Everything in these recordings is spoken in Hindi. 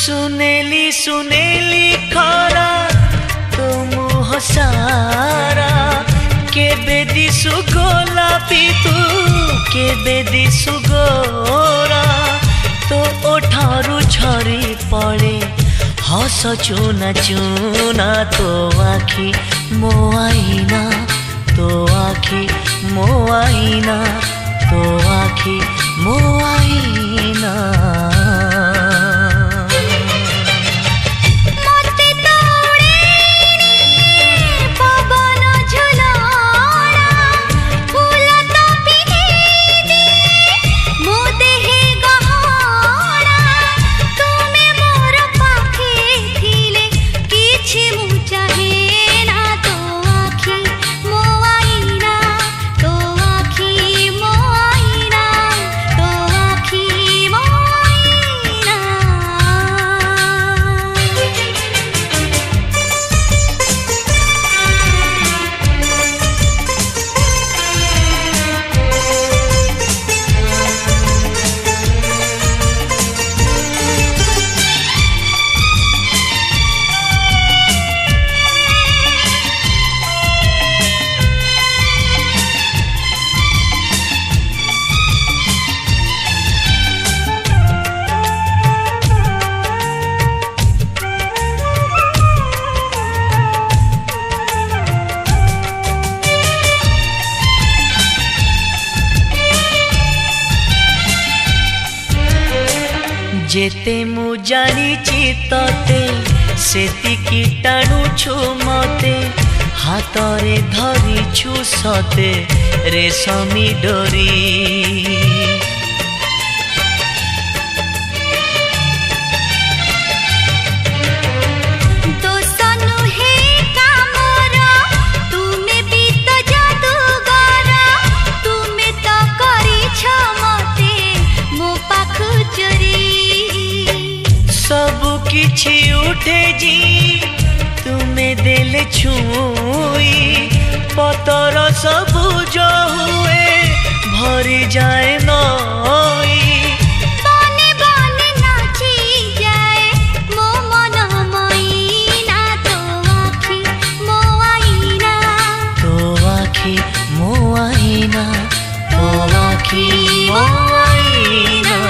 सुनेली सुनेली खरा तो मुह सारा केबे दिसु गोलापी तू केबे दिसु गोरा तो ओठारू झरी पड़े हस चुना चुना तो आखि मो आईना तो आखि मो आईना तो आखि मो आईना जेते मु जानिची तते सेतिकी टाणुछु मते हातरे धरिछु सते रेशमी डोरी किछि उठे जी तुम्हें देले छुई पतर सबुज हुए भरी जाए नई बने बने नाची जाए मो मन मैना तो आखि मो आईना तो आखि मो आईना तो आखि मो आईना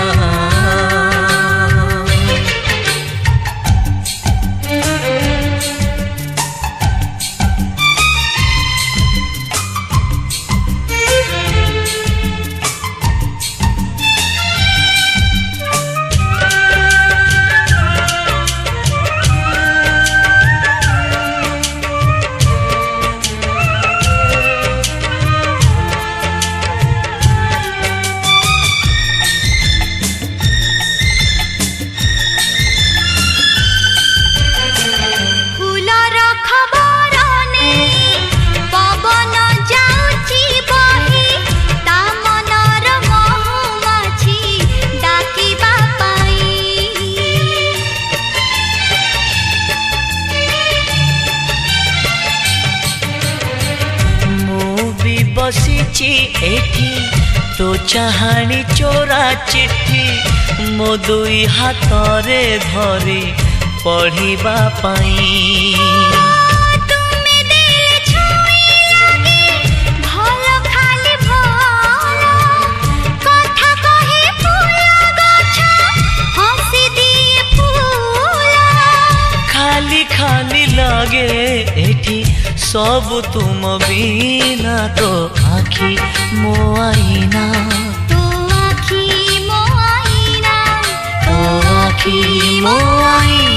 बसीची एठी तो चाहानी चोरा चिट्ठी मो दुई हाथरे धरी पढ़िबा पाई खाली खाली लगे एठी सब तुम बिना तो आखि मो आईना तो आखि मो आईना तो आखि मो आईना।